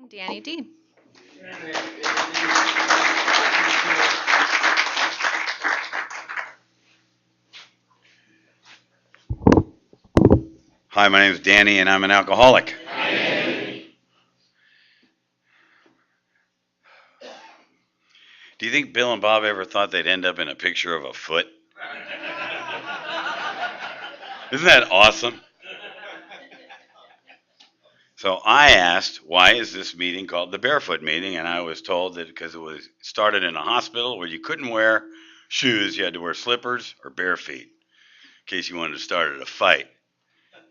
Danny D. Hi, my name is Danny, and I'm an alcoholic. Do you think Bill and Bob ever thought they'd end up in a picture of a foot? Isn't that awesome? So I asked, why is this meeting called the BareFoot meeting? And I was told that because it was started in a hospital where you couldn't wear shoes, you had to wear slippers or bare feet. In case you wanted to start at a fight,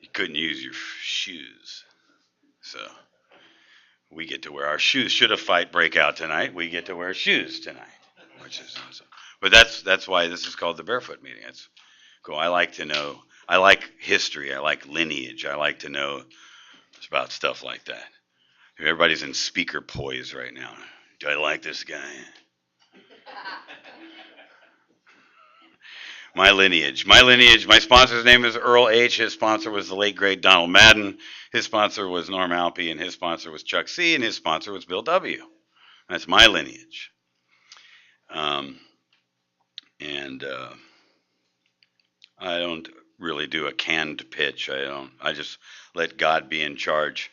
you couldn't use your shoes. So we get to wear our shoes. Should a fight break out tonight, we get to wear shoes tonight, which is awesome. But that's why this is called the BareFoot meeting. It's cool. I like to know. I like history. I like lineage. I like to know about stuff like that. Everybody's in speaker poise right now. Do I like this guy? My lineage. My sponsor's name is Earl H. His sponsor was the late great Donald Madden. His sponsor was Norm Alpe, and his sponsor was Chuck C. And his sponsor was Bill W. That's my lineage. I don't really do a canned pitch. I just let God be in charge.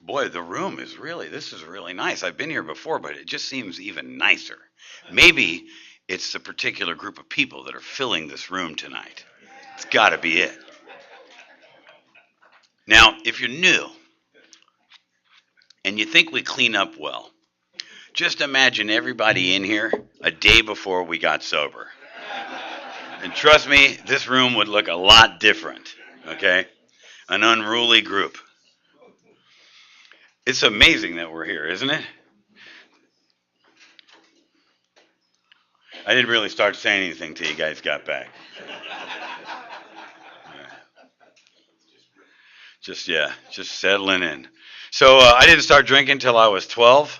Boy, the room is this is really nice. I've been here before, but it just seems even nicer. Maybe it's the particular group of people that are filling this room tonight. It's got to be it. Now, if you're new and you think we clean up well, just imagine everybody in here a day before we got sober. And trust me, this room would look a lot different, okay? An unruly group. It's amazing that we're here, isn't it? I didn't really start saying anything till you guys got back. Just settling in. So I didn't start drinking till I was 12.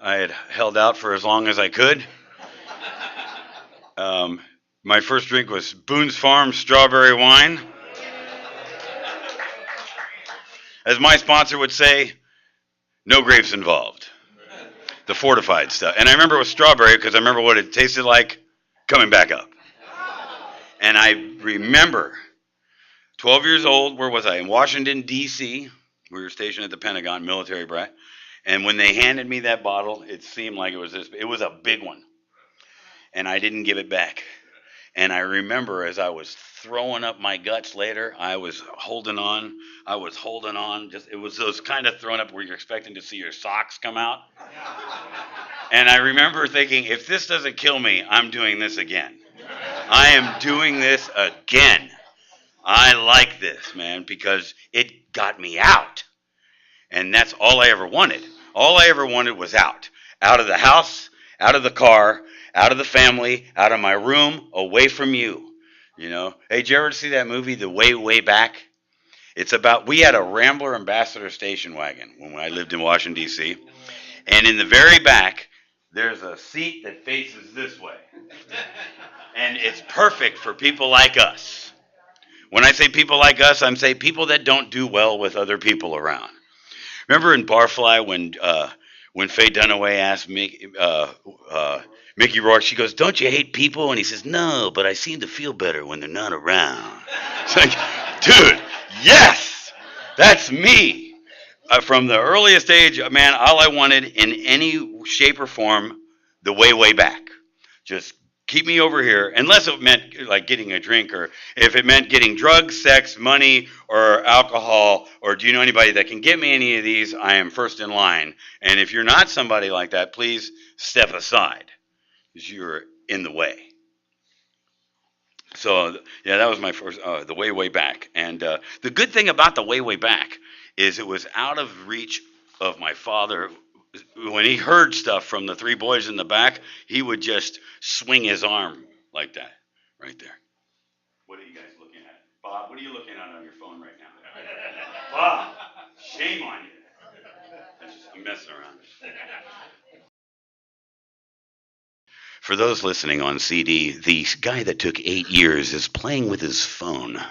I had held out for as long as I could. My first drink was Boone's Farm strawberry wine. As my sponsor would say, no grapes involved. The fortified stuff. And I remember it was strawberry because I remember what it tasted like coming back up. And I remember 12 years old, where was I? In Washington, D.C. We were stationed at the Pentagon, military brat. And when they handed me that bottle, it seemed like it was a big one. And I didn't give it back. And I remember as I was throwing up my guts later, I was holding on. It was those kind of thrown up where you're expecting to see your socks come out. And I remember thinking, if this doesn't kill me, I'm doing this again. I am doing this again. I like this, man, because it got me out. And that's all I ever wanted. All I ever wanted was out. Out of the house, out of the car, out of the family, out of my room, away from you. You know, hey, did you ever see that movie, The Way, Way Back? It's about, we had a Rambler Ambassador station wagon when I lived in Washington, D.C. And in the very back, there's a seat that faces this way. And it's perfect for people like us. When I say people like us, I'm saying people that don't do well with other people around. Remember in Barfly when Faye Dunaway asked Mickey Rourke, she goes, "Don't you hate people?" And he says, "No, but I seem to feel better when they're not around." It's like, dude, yes, that's me. From the earliest age, man, all I wanted in any shape or form, the way, way back. Just keep me over here, unless it meant like getting a drink, or if it meant getting drugs, sex, money, or alcohol, or do you know anybody that can get me any of these, I am first in line. And if you're not somebody like that, please step aside, because you're in the way. So, yeah, that was my first, the way, way back. And the good thing about the way, way back is it was out of reach of my father. When he heard stuff from the three boys in the back, he would just swing his arm like that, right there. What are you guys looking at? Bob, what are you looking at on your phone right now? Bob, shame on you. I'm messing around. For those listening on CD, the guy that took 8 years is playing with his phone.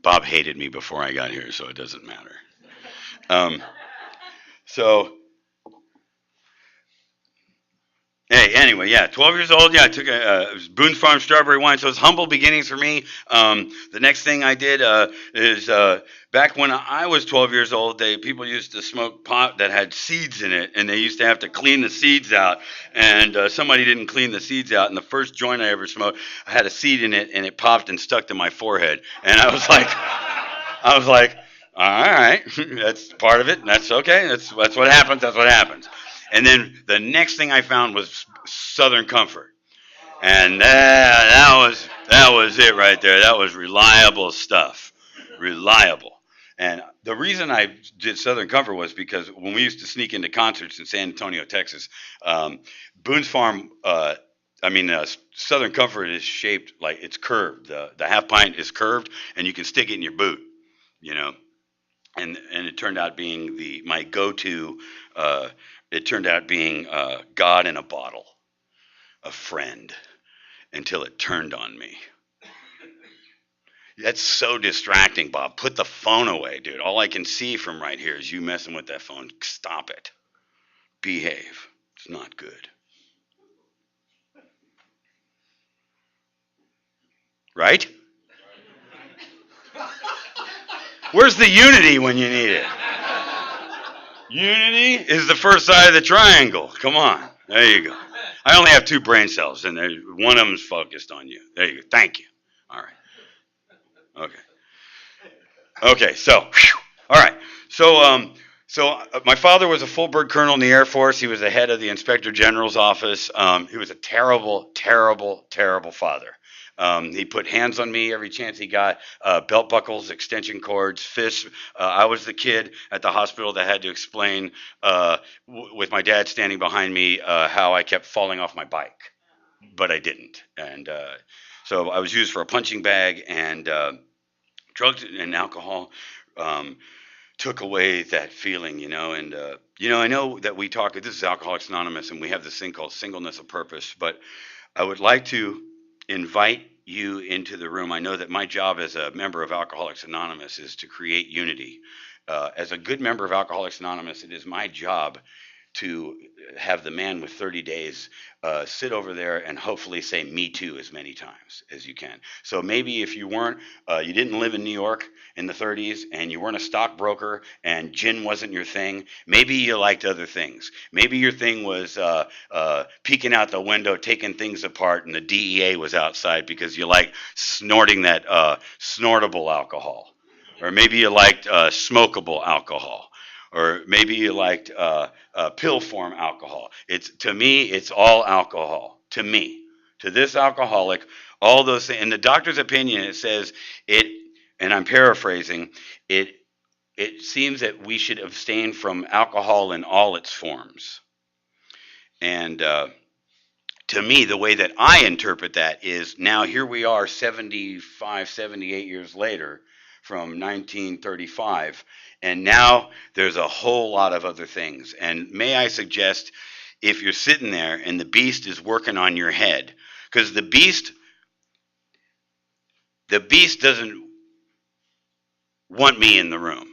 Bob hated me before I got here, so it doesn't matter. Um, so Hey, anyway, yeah, 12 years old. Yeah, I took a Boone's Farm strawberry wine. So it's humble beginnings for me. The next thing I did is back when I was 12 years old, people used to smoke pot that had seeds in it, and they used to have to clean the seeds out. And somebody didn't clean the seeds out, and the first joint I ever smoked had a seed in it, and it popped and stuck to my forehead. And I was like, all right, that's part of it. And that's okay. That's what happens. That's what happens. And then the next thing I found was Southern Comfort, and that was it right there. That was reliable stuff, reliable. And the reason I did Southern Comfort was because when we used to sneak into concerts in San Antonio, Texas, Boone's Farm. Southern Comfort is shaped like it's curved. The half pint is curved, and you can stick it in your boot. You know, and it turned out being my go-to. It turned out being God in a bottle, a friend, until it turned on me. That's so distracting, Bob. Put the phone away, dude. All I can see from right here is you messing with that phone. Stop it. Behave. It's not good. Right? Where's the unity when you need it? Unity is the first side of the triangle. Come on. There you go. I only have 2 brain cells, and one of them's focused on you. There you go. Thank you. All right. Okay. So, all right. So my father was a full bird colonel in the Air Force. He was the head of the Inspector General's office. He was a terrible, terrible, terrible father. He put hands on me every chance he got, belt buckles, extension cords, fists. I was the kid at the hospital that had to explain, with my dad standing behind me, how I kept falling off my bike. But I didn't. And so I was used for a punching bag, and drugs and alcohol took away that feeling, And, I know that we talk, this is Alcoholics Anonymous, and we have this thing called singleness of purpose. But I would like to invite you into the room. I know that my job as a member of Alcoholics Anonymous is to create unity. As a good member of Alcoholics Anonymous, it is my job to have the man with 30 days sit over there and hopefully say me too as many times as you can. So maybe if you you didn't live in New York in the 30s, and you weren't a stockbroker, and gin wasn't your thing, maybe you liked other things. Maybe your thing was peeking out the window, taking things apart, and the DEA was outside because you liked snorting that snortable alcohol. Or maybe you liked smokable alcohol. Or maybe you liked pill form alcohol. To me, it's all alcohol. To me, to this alcoholic, all those things. In the doctor's opinion, it says it, and I'm paraphrasing it. It seems that we should abstain from alcohol in all its forms. And to me, the way that I interpret that is now here we are 75, 78 years later from 1935. And now there's a whole lot of other things. And may I suggest, if you're sitting there and the beast is working on your head, because the beast doesn't want me in the room.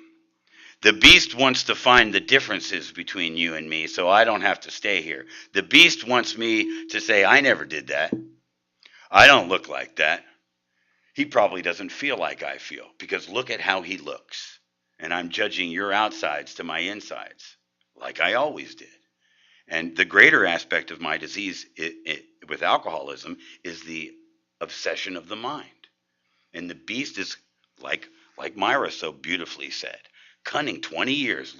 The beast wants to find the differences between you and me so I don't have to stay here. The beast wants me to say, I never did that. I don't look like that. He probably doesn't feel like I feel, because look at how he looks. And I'm judging your outsides to my insides, like I always did. And the greater aspect of my disease with alcoholism is the obsession of the mind. And the beast is, like Myra so beautifully said, cunning 20 years.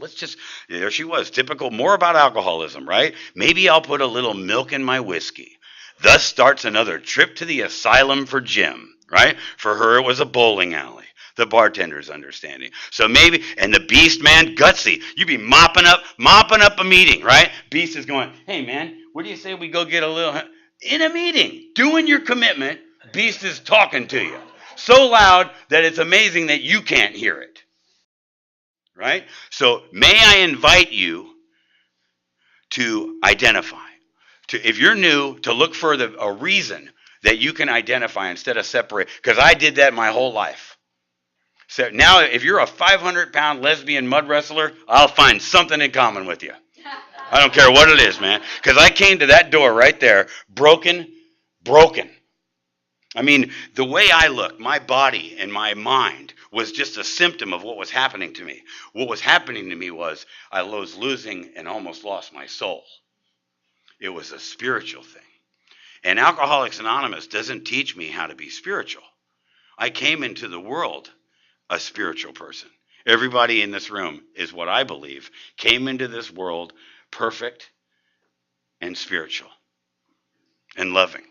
There she was, typical, more about alcoholism, right? Maybe I'll put a little milk in my whiskey. Thus starts another trip to the asylum for Jim, right? For her, it was a bowling alley. The bartender's understanding. So maybe, and the beast, man, gutsy. You be mopping up a meeting, right? Beast is going, hey, man, what do you say we go get a little, in a meeting, doing your commitment, beast is talking to you. So loud that it's amazing that you can't hear it, right? So may I invite you to identify, if you're new, to look for a reason that you can identify instead of separate, because I did that my whole life. So now, if you're a 500-pound lesbian mud wrestler, I'll find something in common with you. I don't care what it is, man. Because I came to that door right there, broken. I mean, the way I looked, my body and my mind was just a symptom of what was happening to me. What was happening to me was I was losing and almost lost my soul. It was a spiritual thing. And Alcoholics Anonymous doesn't teach me how to be spiritual. I came into the world a spiritual person. Everybody in this room is what I believe came into this world perfect and spiritual and loving.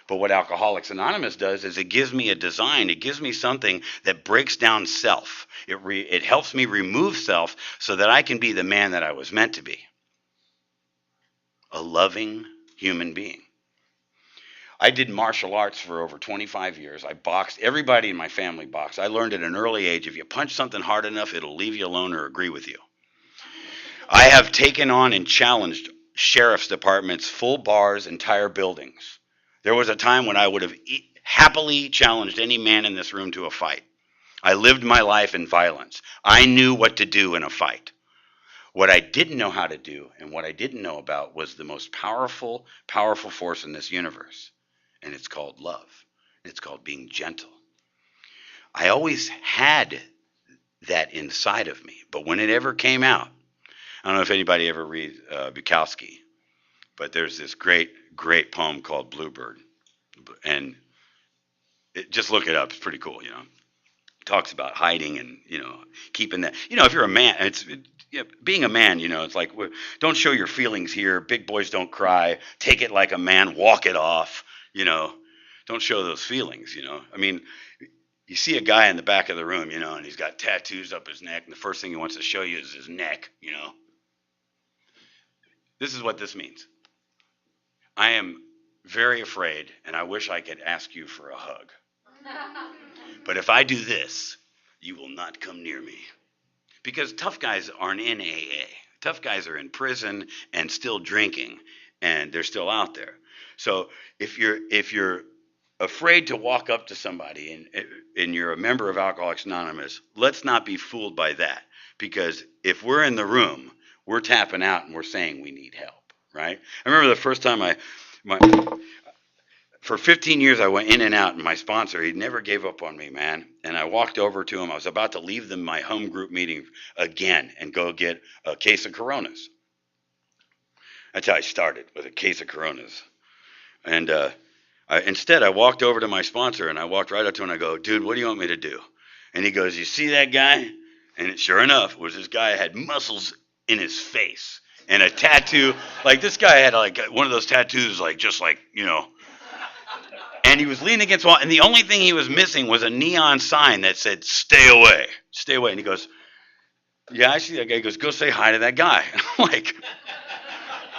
But what Alcoholics Anonymous does is it gives me a design. It gives me something that breaks down self. It helps me remove self so that I can be the man that I was meant to be. A loving human being. I did martial arts for over 25 years. I boxed. Everybody in my family boxed. I learned at an early age, if you punch something hard enough, it'll leave you alone or agree with you. I have taken on and challenged sheriff's departments, full bars, entire buildings. There was a time when I would have happily challenged any man in this room to a fight. I lived my life in violence. I knew what to do in a fight. What I didn't know how to do and what I didn't know about was the most powerful force in this universe. And it's called love. It's called being gentle. I always had that inside of me. But when it ever came out, I don't know if anybody ever read Bukowski, but there's this great poem called Bluebird. And just look it up. It's pretty cool, you know. It talks about hiding and, you know, keeping that. You know, if you're a man, being a man, you know, it's like, don't show your feelings here. Big boys don't cry. Take it like a man. Walk it off. You know, don't show those feelings, you know. I mean, you see a guy in the back of the room, you know, and he's got tattoos up his neck, and the first thing he wants to show you is his neck, you know. This is what this means. I am very afraid, and I wish I could ask you for a hug. But if I do this, you will not come near me. Because tough guys aren't in AA. Tough guys are in prison and still drinking, and they're still out there. So if you're afraid to walk up to somebody and you're a member of Alcoholics Anonymous, let's not be fooled by that. Because if we're in the room, we're tapping out and we're saying we need help, right? I remember the first time for 15 years I went in and out, and my sponsor, he never gave up on me, man. And I walked over to him. I was about to leave my home group meeting again and go get a case of Coronas. That's how I started, with a case of Coronas. And instead, I walked over to my sponsor, and I walked right up to him, and I go, dude, what do you want me to do? And he goes, you see that guy? And sure enough, it was this guy that had muscles in his face and a tattoo. Like, this guy had, like, one of those tattoos, like, just like, you know. And he was leaning against the wall, and the only thing he was missing was a neon sign that said, stay away, stay away. And he goes, yeah, I see that guy. He goes, go say hi to that guy.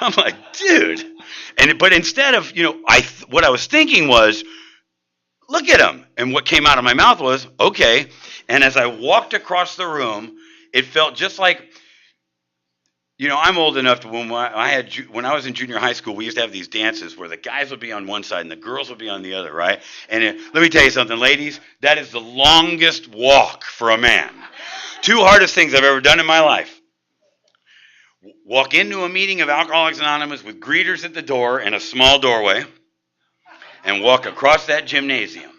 I'm like, dude. But instead of, you know, what I was thinking was, look at him. And what came out of my mouth was, okay. And as I walked across the room, it felt just like, you know, I'm old enough to when I was in junior high school, we used to have these dances where the guys would be on one side and the girls would be on the other, right? And let me tell you something, ladies, that is the longest walk for a man. 2 hardest things I've ever done in my life. Walk into a meeting of Alcoholics Anonymous with greeters at the door in a small doorway, and walk across that gymnasium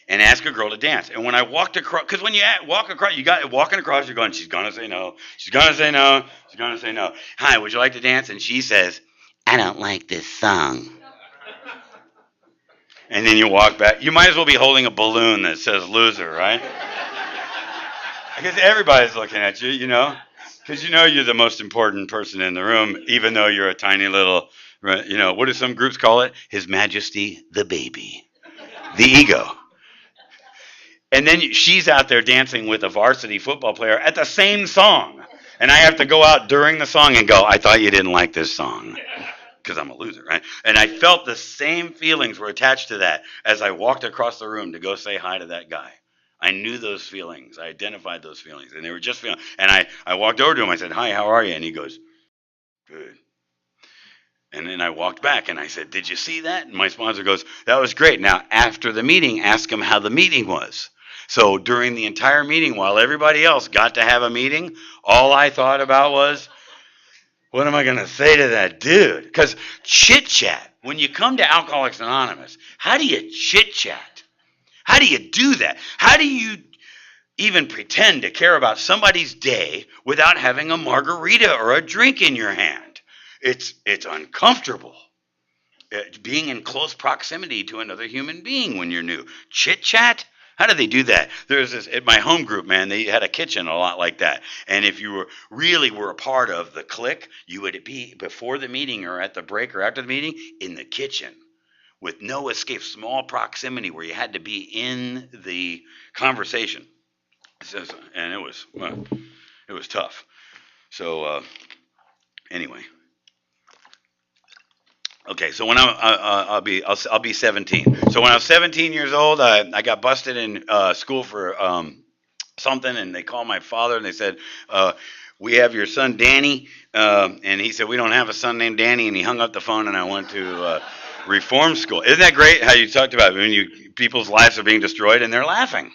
and ask a girl to dance. And when I walked across, because when you walk across, walking across, you're going, she's going to say no, she's going to say no, she's going to say no. Hi, would you like to dance? And she says, I don't like this song. And then you walk back. You might as well be holding a balloon that says loser, right? Because everybody's looking at you, you know. Because you know you're the most important person in the room, even though you're a tiny little, you know, what do some groups call it? His Majesty the baby. The ego. And then she's out there dancing with a varsity football player at the same song. And I have to go out during the song and go, I thought you didn't like this song. Because I'm a loser, right? And I felt the same feelings were attached to that as I walked across the room to go say hi to that guy. I knew those feelings. I identified those feelings. And they were just feelings. And I walked over to him. I said, hi, how are you? And he goes, good. And then I walked back and I said, did you see that? And my sponsor goes, that was great. Now, after the meeting, ask him how the meeting was. So during the entire meeting, while everybody else got to have a meeting, all I thought about was, what am I going to say to that dude? Because chit chat, when you come to Alcoholics Anonymous, how do you chit chat? How do you do that? How do you even pretend to care about somebody's day without having a margarita or a drink in your hand? It's uncomfortable. Being in close proximity to another human being when you're new. Chit chat? How do they do that? There's this at my home group, man. They had a kitchen a lot like that. And if you were a part of the clique, you would be before the meeting or at the break or after the meeting in the kitchen with no escape, small proximity where you had to be in the conversation. And it was tough. So anyway. Okay, so when I'll be 17. So when I was 17 years old, I got busted in school for something, and they called my father and they said, "We have your son Danny," and he said, "We don't have a son named Danny," and he hung up the phone, and I went to reform school. Isn't that great? How you talked about when people's lives are being destroyed and they're laughing,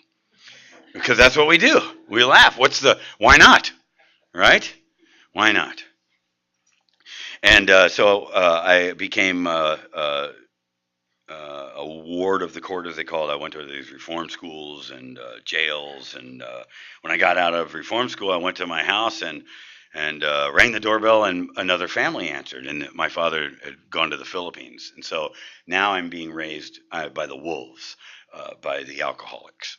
because that's what we do. We laugh. Why not? Right? Why not? And so I became a ward of the court, as they call it. I went to these reform schools and jails. And when I got out of reform school, I went to my house and rang the doorbell, and another family answered. And my father had gone to the Philippines. And so now I'm being raised by the wolves, by the alcoholics,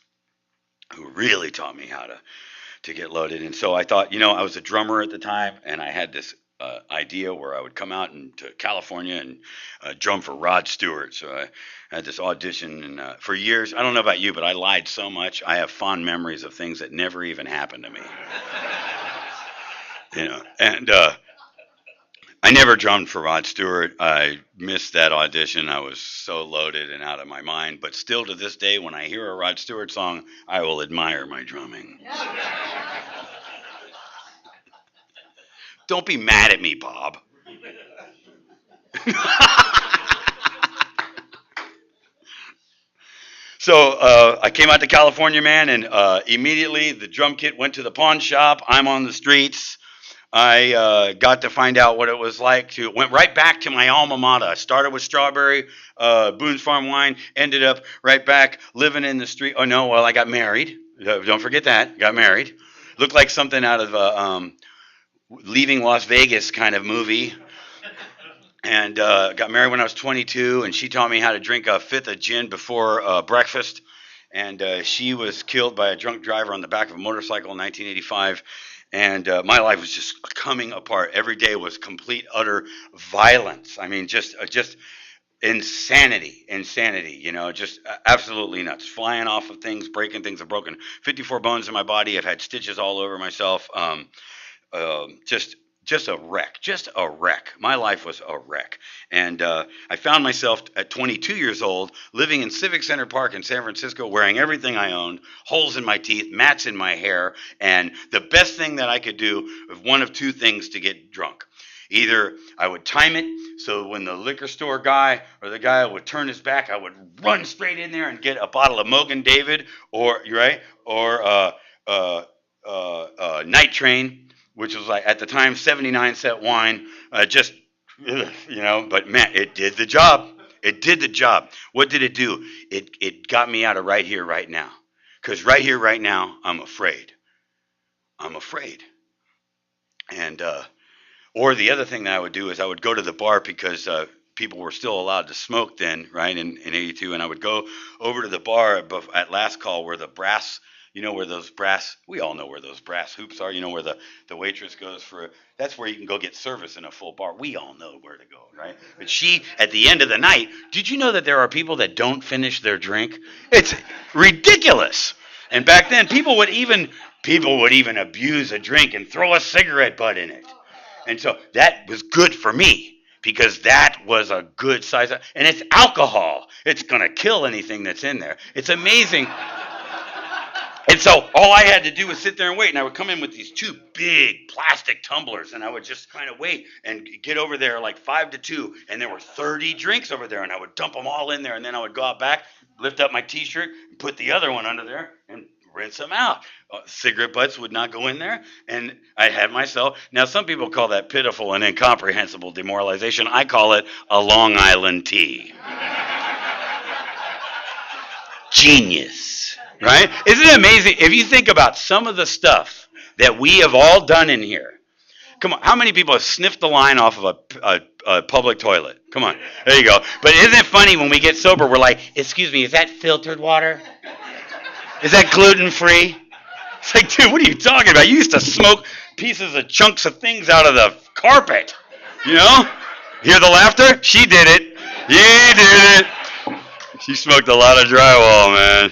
who really taught me how to get loaded. And so I thought, I was a drummer at the time, and I had this idea where I would come out to California and drum for Rod Stewart. So I had this audition, and for years, I don't know about you, but I lied so much. I have fond memories of things that never even happened to me. And I never drummed for Rod Stewart. I missed that audition. I was so loaded and out of my mind. But still to this day, when I hear a Rod Stewart song, I will admire my drumming. Don't be mad at me, Bob. So I came out to California, man, and immediately the drum kit went to the pawn shop. I'm on the streets. I got to find out what it was like went right back to my alma mater. I started with Strawberry, Boone's Farm Wine, ended up right back living in the street. Oh, no, well, I got married. Don't forget that. Got married. Looked like something out of Leaving Las Vegas kind of movie. And got married when I was 22, and she taught me how to drink a fifth of gin before breakfast. And she was killed by a drunk driver on the back of a motorcycle in 1985. And my life was just coming apart. Every day was complete, utter violence. I mean, just insanity, just absolutely nuts. Flying off of things, breaking things. I've broken 54 bones in my body. I've had stitches all over myself. Just a wreck. My life was a wreck. And I found myself at 22 years old living in Civic Center Park in San Francisco, wearing everything I owned, holes in my teeth, mats in my hair, and the best thing that I could do was one of two things to get drunk. Either I would time it so when the liquor store guy or the guy would turn his back, I would run straight in there and get a bottle of Mogan David or Night Train, which was like at the time 79-cent wine. But man, it did the job. It did the job. What did it do? It got me out of right here, right now. Because right here, right now, I'm afraid. And or the other thing that I would do is I would go to the bar because people were still allowed to smoke then, right, in 82. And I would go over to the bar at last call where the brass, we all know where those brass hoops are, where the waitress goes that's where you can go get service in a full bar. We all know where to go, right? But at the end of the night, did you know that there are people that don't finish their drink? It's ridiculous. And back then, people would even abuse a drink and throw a cigarette butt in it. And so that was good for me because that was a good size. And it's alcohol. It's going to kill anything that's in there. It's amazing. And so all I had to do was sit there and wait. And I would come in with these two big plastic tumblers, and I would just kind of wait and get over there like 5 to 2. And there were 30 drinks over there, and I would dump them all in there. And then I would go out back, lift up my T-shirt, and put the other one under there, and rinse them out. Cigarette butts would not go in there, and I had myself. Now, some people call that pitiful and incomprehensible demoralization. I call it a Long Island tea. Genius, right? Isn't it amazing? If you think about some of the stuff that we have all done in here. Come on, how many people have sniffed the line off of a public toilet? Come on, there you go. But isn't it funny when we get sober, we're like, excuse me, is that filtered water? Is that gluten-free? It's like, dude, what are you talking about? You used to smoke pieces of chunks of things out of the carpet. You know? Hear the laughter? She did it. You did it. She smoked a lot of drywall, man.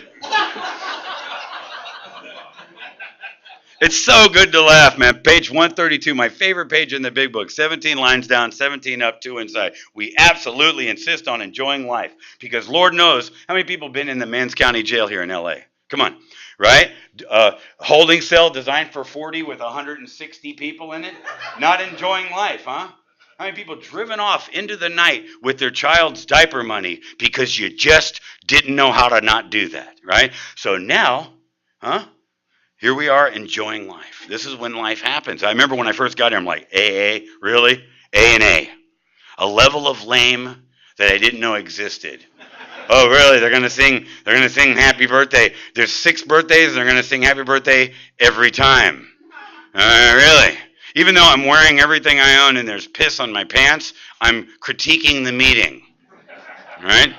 It's so good to laugh, man. Page 132, my favorite page in the big book. 17 lines down, 17 up, 2 inside. We absolutely insist on enjoying life because Lord knows how many people have been in the Men's County Jail here in L.A. Come on, right? Holding cell designed for 40 with 160 people in it. Not enjoying life, huh? How many people driven off into the night with their child's diaper money because you just didn't know how to not do that, right? So now, here we are enjoying life. This is when life happens. I remember when I first got here, I'm like, AA, really? A and A. A level of lame that I didn't know existed. Oh, really? They're gonna sing happy birthday. There's 6 birthdays, and they're gonna sing happy birthday every time. Really? Even though I'm wearing everything I own and there's piss on my pants, I'm critiquing the meeting. Right?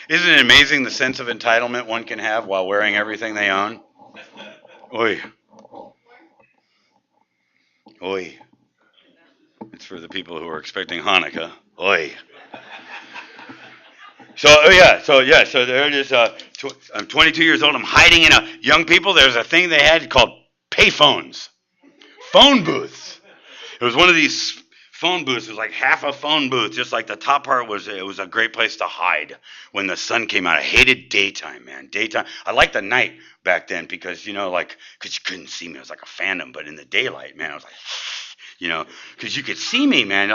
Isn't it amazing the sense of entitlement one can have while wearing everything they own? Oi. Oi. It's for the people who are expecting Hanukkah. Oi. So there it is. I'm 22 years old. I'm hiding in a young people. There's a thing they had called payphones. Phone booths. It was one of these phone booths. It was like half a phone booth. Just like the top part was, it was a great place to hide when the sun came out. I hated daytime, man. Daytime. I liked the night back then because, because you couldn't see me. It was like a phantom. But in the daylight, man, I was like, because you could see me, man.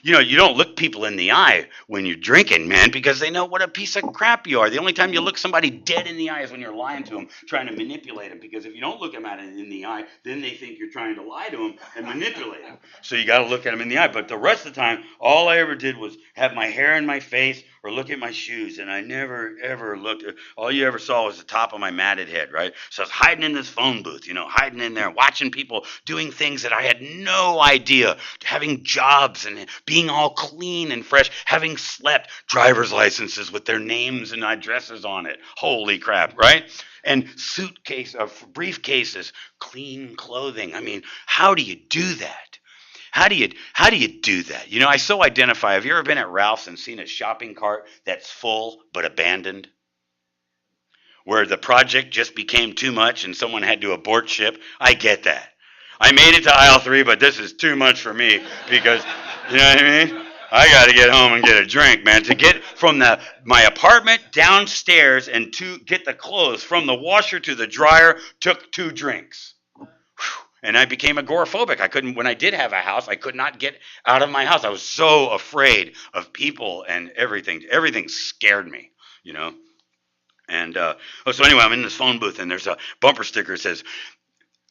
You don't look people in the eye when you're drinking, man, because they know what a piece of crap you are. The only time you look somebody dead in the eye is when you're lying to them, trying to manipulate them. Because if you don't look them in the eye, then they think you're trying to lie to them and manipulate them. So you got to look at them in the eye. But the rest of the time, all I ever did was have my hair in my face or look at my shoes, and I never, ever looked. All you ever saw was the top of my matted head, right? So I was hiding in this phone booth, hiding in there, watching people doing things that I had no idea, having jobs and being all clean and fresh, having slept, driver's licenses with their names and addresses on it. Holy crap, right? And briefcases, clean clothing. I mean, how do you do that? How do you do that? I so identify. Have you ever been at Ralph's and seen a shopping cart that's full but abandoned? Where the project just became too much and someone had to abort ship? I get that. I made it to aisle 3, but this is too much for me because, you know what I mean? I got to get home and get a drink, man. To get from my apartment downstairs and to get the clothes from the washer to the dryer took 2 drinks. And I became agoraphobic. When I did have a house, I could not get out of my house. I was so afraid of people and everything. Everything scared me, And so anyway, I'm in this phone booth, and there's a bumper sticker that says,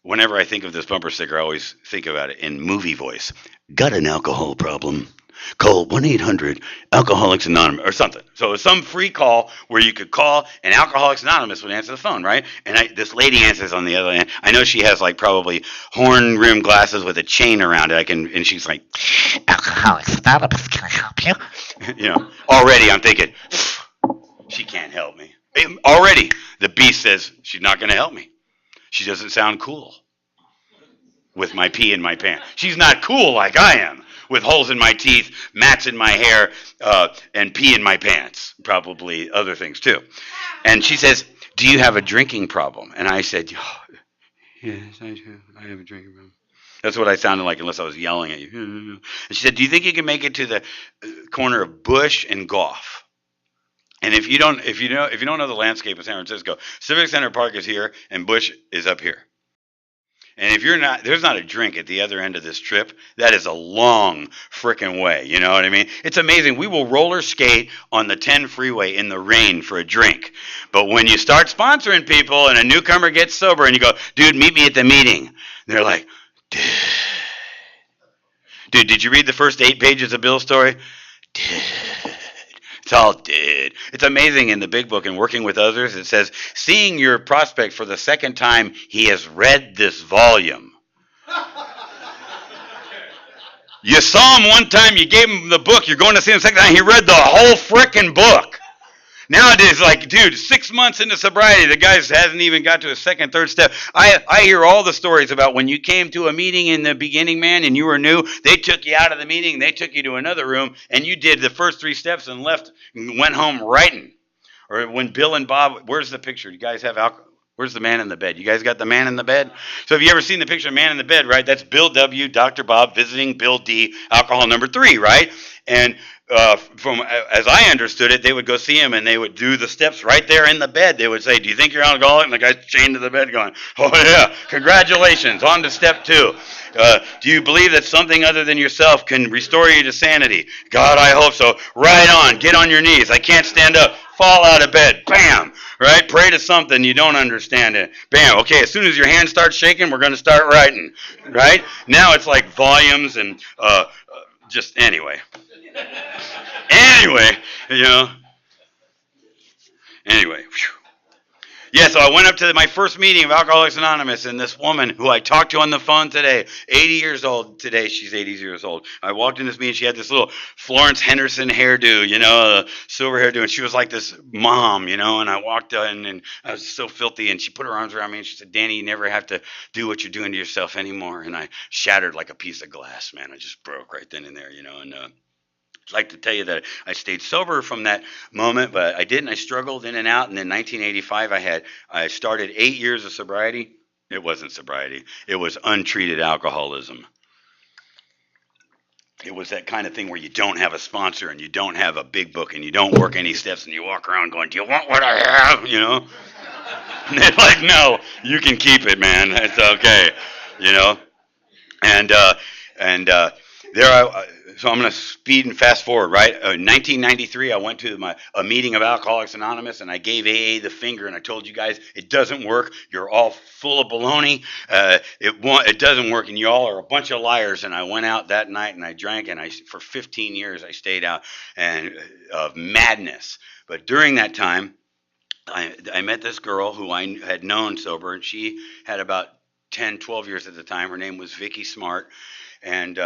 whenever I think of this bumper sticker, I always think about it in movie voice. Got an alcohol problem? Call 1-800-Alcoholics Anonymous or something. So it's some free call where you could call and Alcoholics Anonymous would answer the phone, right? And this lady answers on the other end. I know she has probably horn-rimmed glasses with a chain around it. And she's like, Alcoholics Anonymous, can I help you? Already I'm thinking, she can't help me. Already the beast says she's not going to help me. She doesn't sound cool with my pee in my pants. She's not cool like I am, with holes in my teeth, mats in my hair, and pee in my pants. Probably other things too. And she says, do you have a drinking problem? And I said, yes, I do. I have a drinking problem. That's what I sounded like unless I was yelling at you. And she said, do you think you can make it to the corner of Bush and Gough? And if you don't know the landscape of San Francisco, Civic Center Park is here and Bush is up here. And if there's not a drink at the other end of this trip. That is a long frickin' way. You know what I mean? It's amazing. We will roller skate on the 10 freeway in the rain for a drink. But when you start sponsoring people and a newcomer gets sober and you go, dude, meet me at the meeting. They're like, dude, did you read the first 8 pages of Bill's story? Dude. It's all dude. It's amazing in the big book and working with others. It says, seeing your prospect for the second time, he has read this volume. You saw him one time, you gave him the book, you're going to see him the second time, he read the whole frickin' book. Nowadays, like, dude, 6 months into sobriety, the guy hasn't even got to a second, third step. I hear all the stories about when you came to a meeting in the beginning, man, and you were new, they took you out of the meeting, they took you to another room, and you did the first 3 steps and left and went home writing. Or when Bill and Bob, where's the picture? You guys have alcohol? Where's the man in the bed? You guys got the man in the bed? So have you ever seen the picture of man in the bed, right? That's Bill W., Dr. Bob visiting Bill D., alcohol number 3, right? And from as I understood it, they would go see him and they would do the steps right there in the bed. They would say, do you think you're alcoholic? And the guy's chained to the bed going, oh yeah, congratulations, on to step 2. Do you believe that something other than yourself can restore you to sanity? God, I hope so. Right on, get on your knees. I can't stand up. Fall out of bed. Bam. Right? Pray to something you don't understand it. Bam. Okay, as soon as your hand starts shaking, we're going to start writing. Right? Now it's like volumes and just anyway. Anyway, you know. Anyway. Whew. Yeah, so I went up to my first meeting of Alcoholics Anonymous, and this woman who I talked to on the phone today, 80 years old today, she's 80 years old. I walked in this meeting, she had this little Florence Henderson hairdo, you know, silver hairdo, and she was like this mom, you know, and I walked in, and I was so filthy, and she put her arms around me, and she said, Danny, you never have to do what you're doing to yourself anymore, and I shattered like a piece of glass, man. I just broke right then and there, you know, and I'd like to tell you that I stayed sober from that moment, but I didn't. I struggled in and out, and in 1985, I started 8 years of sobriety. It wasn't sobriety. It was untreated alcoholism. It was that kind of thing where you don't have a sponsor, and you don't have a big book, and you don't work any steps, and you walk around going, do you want what I have, you know? And they're like, no, you can keep it, man. It's okay, you know? And so I'm going to speed and fast forward, right? In 1993, I went to a meeting of Alcoholics Anonymous, and I gave AA the finger, and I told you guys, it doesn't work. You're all full of baloney. It doesn't work, and you all are a bunch of liars. And I went out that night, and I drank, and for 15 years, I stayed out of madness. But during that time, I met this girl who I had known sober, and she had about 10, 12 years at the time. Her name was Vicky Smart. And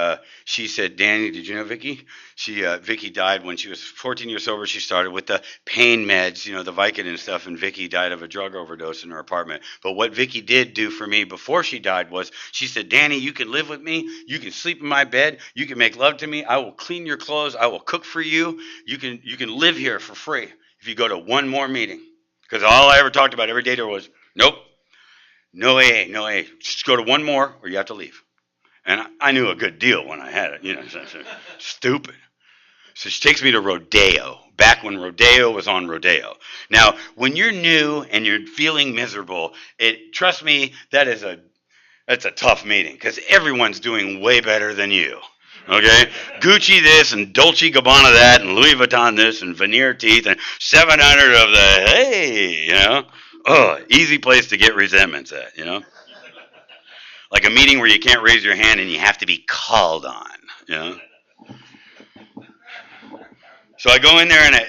she said, Danny, did you know Vicky? Vicky died when she was 14 years sober. She started with the pain meds, you know, the Vicodin and stuff, and Vicky died of a drug overdose in her apartment. But what Vicky did do for me before she died was she said, Danny, you can live with me. You can sleep in my bed. You can make love to me. I will clean your clothes. I will cook for you. You can live here for free if you go to one more meeting. Because all I ever talked about every day to her was, nope, no AA, no AA. Just go to one more or you have to leave. And I knew a good deal when I had it, you know, stupid. So she takes me to Rodeo, back when Rodeo was on Rodeo. Now, when you're new and you're feeling miserable, trust me, that's a tough meeting because everyone's doing way better than you. Okay? Gucci this and Dolce Gabbana that and Louis Vuitton this and veneer teeth and 700 of the, hey, you know. Oh, easy place to get resentments at, you know. Like a meeting where you can't raise your hand and you have to be called on, you know. So I go in there and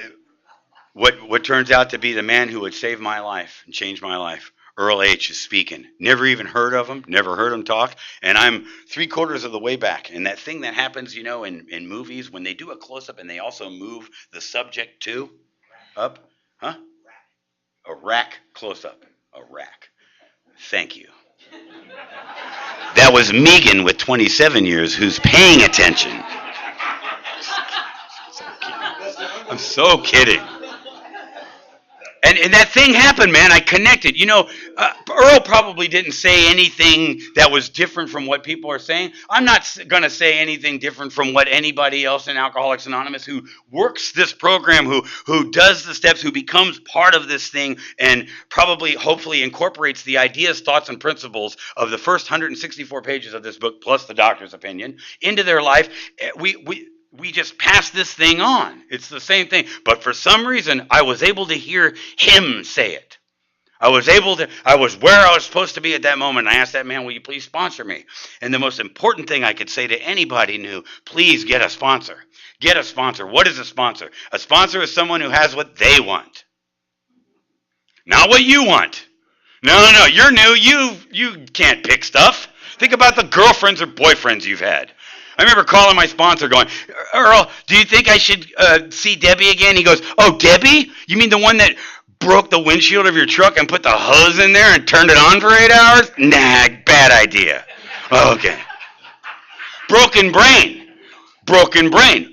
what turns out to be the man who would save my life and change my life, Earl H. is speaking. Never even heard of him, never heard him talk, and I'm 3/4 of the way back. And that thing that happens, you know, in movies when they do a close-up and they also move the subject too, up, huh? A rack close-up, a rack. Thank you. That was Megan with 27 years who's paying attention. I'm so kidding. And And that thing happened, man. I connected. Earl probably didn't say anything that was different from what people are saying. I'm not going to say anything different from what anybody else in Alcoholics Anonymous who works this program, who does the steps, who becomes part of this thing, and probably, hopefully, incorporates the ideas, thoughts, and principles of the first 164 pages of this book, plus the doctor's opinion, into their life. We just pass this thing on. It's the same thing. But for some reason, I was able to hear him say it. I was where I was supposed to be at that moment. I asked that man, will you please sponsor me? And the most important thing I could say to anybody new, please get a sponsor. Get a sponsor. What is a sponsor? A sponsor is someone who has what they want. Not what you want. No, you're new. You can't pick stuff. Think about the girlfriends or boyfriends you've had. I remember calling my sponsor going, Earl, do you think I should see Debbie again? He goes, oh, Debbie? You mean the one that broke the windshield of your truck and put the hose in there and turned it on for 8 hours? Nah, bad idea. Okay. Broken brain.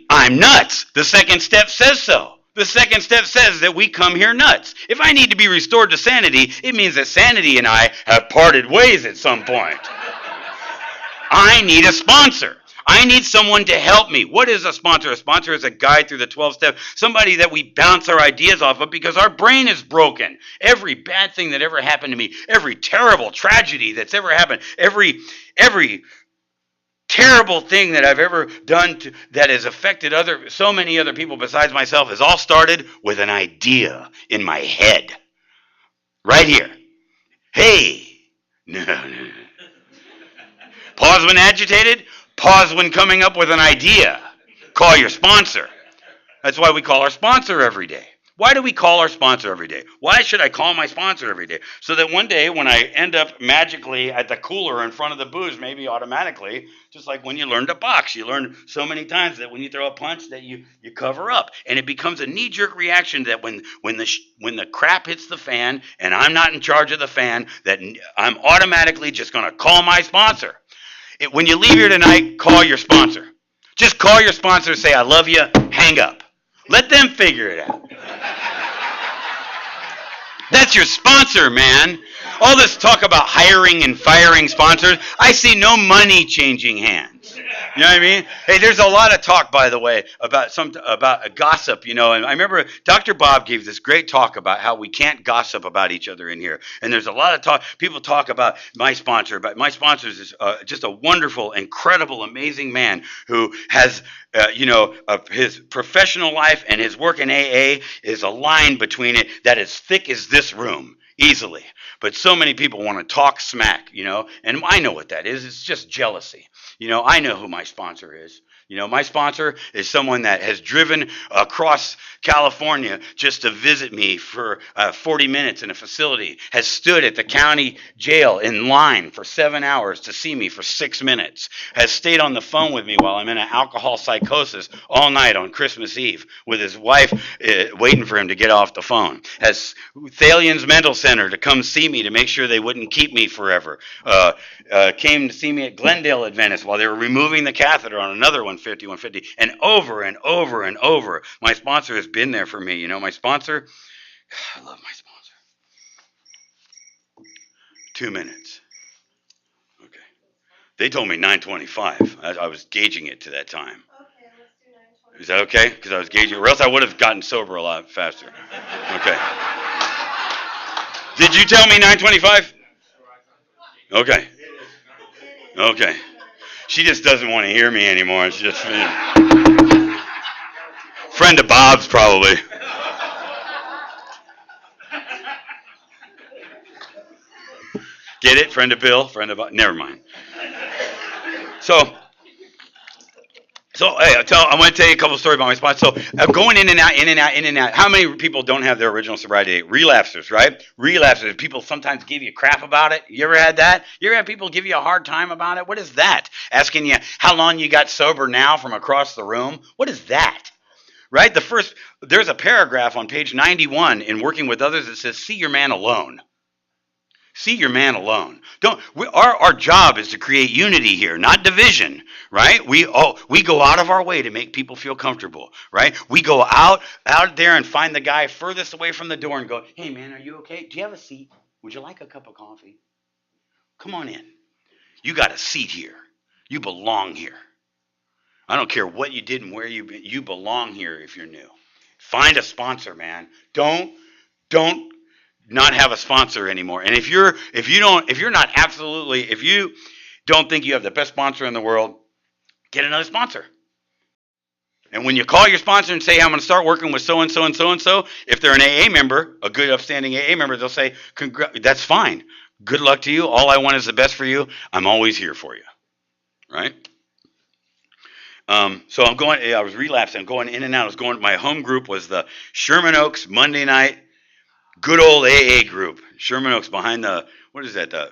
I'm nuts. The second step says so. The second step says that we come here nuts. If I need to be restored to sanity, it means that sanity and I have parted ways at some point. I need a sponsor. I need someone to help me. What is a sponsor? A sponsor is a guide through the 12 steps, somebody that we bounce our ideas off of because our brain is broken. Every bad thing that ever happened to me, every terrible tragedy that's ever happened, every terrible thing that I've ever done that has affected so many other people besides myself has all started with an idea in my head. Right here. Hey. No. Pause when agitated. Pause when coming up with an idea. Call your sponsor. That's why we call our sponsor every day. Why do we call our sponsor every day? Why should I call my sponsor every day? So that one day when I end up magically at the cooler in front of the booze, maybe automatically, just like when you learn to box, you learn so many times that when you throw a punch that you cover up. And it becomes a knee-jerk reaction that when the crap hits the fan and I'm not in charge of the fan, that I'm automatically just going to call my sponsor. When you leave here tonight, call your sponsor. Just call your sponsor, say, I love you, hang up. Let them figure it out. That's your sponsor, man. All this talk about hiring and firing sponsors, I see no money changing hands. You know what I mean? Hey, there's a lot of talk, by the way, about a gossip, and I remember Dr. Bob gave this great talk about how we can't gossip about each other in here. And there's a lot of talk, people talk about my sponsor, but my sponsor is just a wonderful, incredible, amazing man who has, his professional life and his work in AA is a line between it that is thick as this room. Easily. But so many people want to talk smack, and I know what that is. It's just jealousy. I know who my sponsor is. My sponsor is someone that has driven across California just to visit me for 40 minutes in a facility, has stood at the county jail in line for 7 hours to see me for 6 minutes, has stayed on the phone with me while I'm in an alcohol psychosis all night on Christmas Eve with his wife waiting for him to get off the phone, has Thalion's Mental Center to come see me to make sure they wouldn't keep me forever, came to see me at Glendale Adventist while they were removing the catheter on another 150, and over and over and over. My sponsor has been there for me. My sponsor, I love my sponsor. 2 minutes. Okay. They told me 9:25. I was gauging it to that time. Okay, let's do 9:25. Is that okay? Because I was gauging it, or else I would have gotten sober a lot faster. Okay. Did you tell me 9:25? Okay. Okay. She just doesn't want to hear me anymore. It's just friend of Bob's probably. Get it? Friend of Bill? Friend of Bob? Never mind. So hey, I want to tell you a couple stories about my sponsor. So going in and out. How many people don't have their original sobriety date? Relapsers, right? Relapsers. People sometimes give you crap about it. You ever had that? You ever had people give you a hard time about it? What is that? Asking you how long you got sober now from across the room? What is that? Right? There's a paragraph on page 91 in Working with Others that says, see your man alone. See your man alone. Our job is to create unity here, not division, right? We go out of our way to make people feel comfortable, right? We go out there and find the guy furthest away from the door and go, "Hey man, are you okay? Do you have a seat? Would you like a cup of coffee? Come on in. You got a seat here. You belong here. I don't care what you did and where you belong here if you're new. Find a sponsor, man. Don't not have a sponsor anymore. And if you don't think you have the best sponsor in the world, get another sponsor. And when you call your sponsor and say, I'm going to start working with so-and-so and so-and-so, if they're an AA member, a good upstanding AA member, they'll say, that's fine. Good luck to you. All I want is the best for you. I'm always here for you. Right? So I was relapsing. I'm going in and out. My home group was the Sherman Oaks Monday night, good old AA group. Sherman Oaks behind the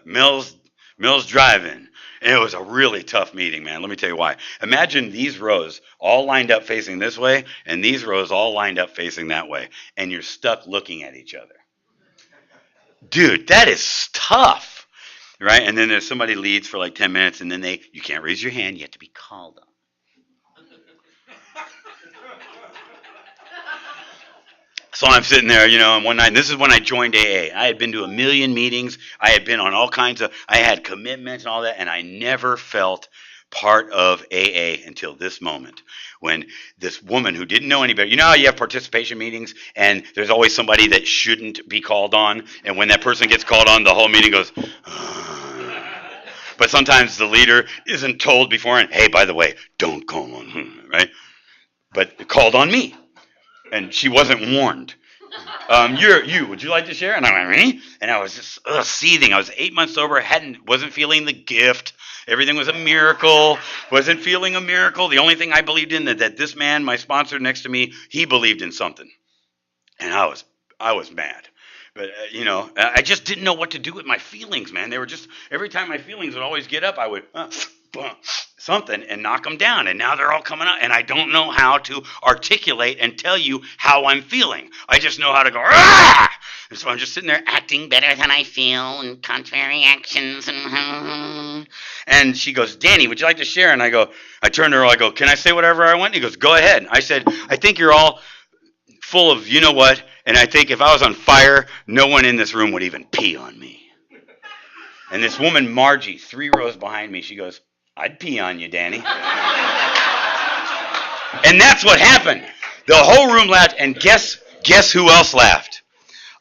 Mills Drive-In. And it was a really tough meeting, man. Let me tell you why. Imagine these rows all lined up facing this way, and these rows all lined up facing that way. And you're stuck looking at each other. Dude, that is tough. Right? And then there's somebody leads for like 10 minutes, and then you can't raise your hand. You have to be called on. So I'm sitting there, and one night, and this is when I joined AA. I had been to a million meetings. I had been on I had commitments and all that, and I never felt part of AA until this moment when this woman who didn't know anybody, you know how you have participation meetings and there's always somebody that shouldn't be called on, and when that person gets called on, the whole meeting goes, But sometimes the leader isn't told beforehand, hey, by the way, don't call on, right? But it called on me. And she wasn't warned. Would you like to share? And I went, me? And I was just seething. I was 8 months sober, wasn't feeling the gift. Everything was a miracle. Wasn't feeling a miracle. The only thing I believed in that this man, my sponsor next to me, he believed in something. And I was mad. But, I just didn't know what to do with my feelings, man. They were just, every time my feelings would always get up, I would, something and knock them down, and now they're all coming out, and I don't know how to articulate and tell you how I'm feeling. I just know how to go, ah! And so I'm just sitting there acting better than I feel and contrary actions and she goes, Danny, would you like to share? And I turned to her, I go, can I say whatever I want? He goes, go ahead. I said, I think you're all full of you know what, and I think if I was on fire, no one in this room would even pee on me. And this woman, Margie, 3 rows behind me, she goes, I'd pee on you, Danny. And that's what happened. The whole room laughed, and guess who else laughed?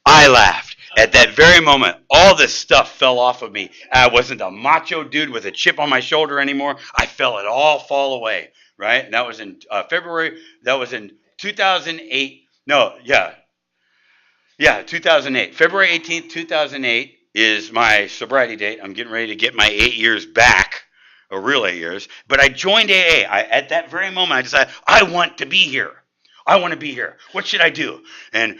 I laughed. At that very moment, all this stuff fell off of me. I wasn't a macho dude with a chip on my shoulder anymore. I felt it all fall away, right? And that was in February. That was in 2008. No, yeah. Yeah, 2008. February 18th, 2008 is my sobriety date. I'm getting ready to get my 8 years back. Or real 8 years, but I joined AA. At that very moment, I decided, I want to be here. I want to be here. What should I do? And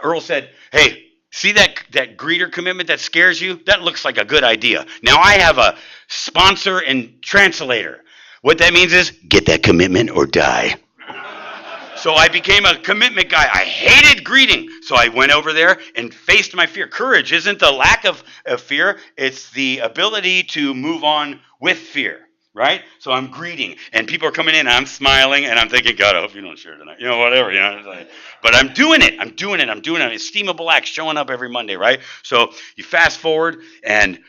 Earl said, hey, see that greeter commitment that scares you? That looks like a good idea. Now I have a sponsor and translator. What that means is, get that commitment or die. So I became a commitment guy. I hated greeting. So I went over there and faced my fear. Courage isn't the lack of fear. It's the ability to move on with fear, right? So I'm greeting, and people are coming in, and I'm smiling, and I'm thinking, God, I hope you don't share tonight. Whatever, But I'm doing it. I'm doing it. Esteemable act showing up every Monday, right? So you fast forward, and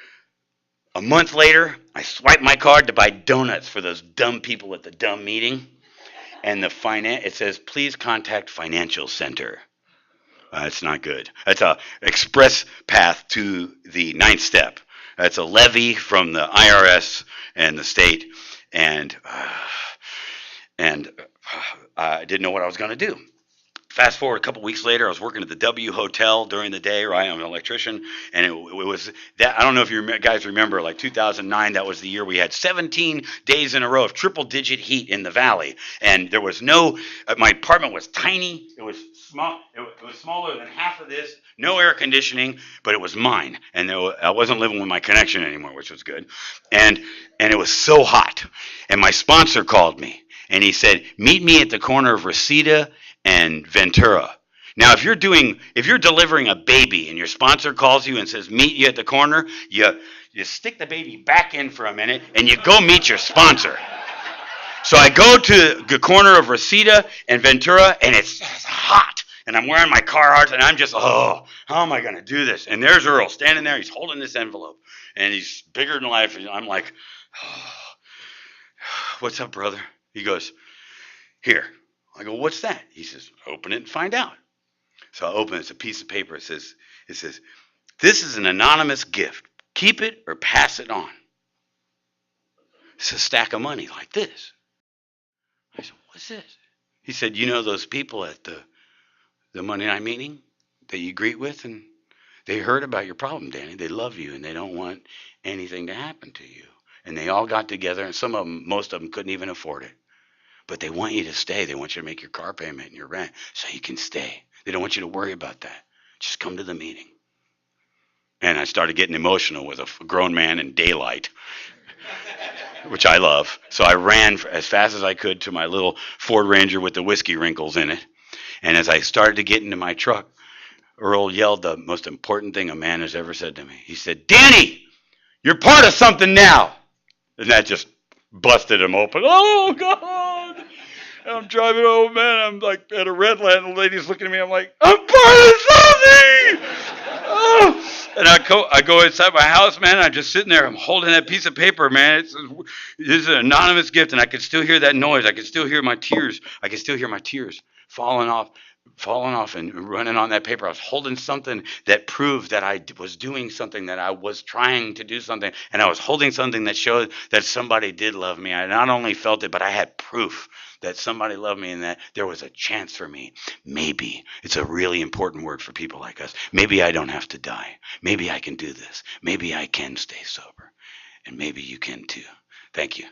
a month later, I swipe my card to buy donuts for those dumb people at the dumb meeting. And it says, please contact Financial Center. It's not good. That's a express path to the 9th step. That's a levy from the IRS and the state. And I didn't know what I was going to do. Fast forward a couple weeks later, I was working at the W Hotel during the day, right? I'm an electrician, and it was that. I don't know if you guys remember, like 2009, that was the year we had 17 days in a row of triple-digit heat in the valley, and there was my apartment was tiny. It was small. It was smaller than half of this. No air conditioning, but it was mine, and I wasn't living with my connection anymore, which was good. And it was so hot, and my sponsor called me, and he said, meet me at the corner of Reseda and Ventura. Now, if you're delivering a baby and your sponsor calls you and says, meet you at the corner, you stick the baby back in for a minute and you go meet your sponsor. So I go to the corner of Reseda and Ventura, and it's hot. And I'm wearing my Carhartt, and I'm just, how am I going to do this? And there's Earl standing there. He's holding this envelope, and he's bigger than life. And I'm like, what's up, brother? He goes, here. I go, what's that? He says, open it and find out. So I open it. It's a piece of paper. It says, this is an anonymous gift. Keep it or pass it on. It's a stack of money like this. I said, what's this? He said, you know those people at the Monday night meeting that you greet with, and they heard about your problem, Danny. They love you, and they don't want anything to happen to you. And they all got together, and most of them couldn't even afford it. But they want you to stay. They want you to make your car payment and your rent so you can stay. They don't want you to worry about that. Just come to the meeting. And I started getting emotional with a grown man in daylight, which I love. So I ran as fast as I could to my little Ford Ranger with the whiskey wrinkles in it. And as I started to get into my truck, Earl yelled the most important thing a man has ever said to me. He said, Danny, you're part of something now. And that just busted him open. Oh, God. And I'm driving home, man. I'm like at a red light, and the lady's looking at me. I'm like, I'm part of something. Oh. And I go inside my house, man. I'm just sitting there. I'm holding that piece of paper, man. This is an anonymous gift, and I can still hear that noise. I can still hear my tears. I can still hear my tears falling off and running on that paper. I was holding something that proved that I was doing something, that I was trying to do something, and I was holding something that showed that somebody did love me. I not only felt it, but I had proof that somebody loved me and that there was a chance for me. Maybe it's a really important word for people like us. Maybe I don't have to die. Maybe I can do this. Maybe I can stay sober. And maybe you can too. Thank you.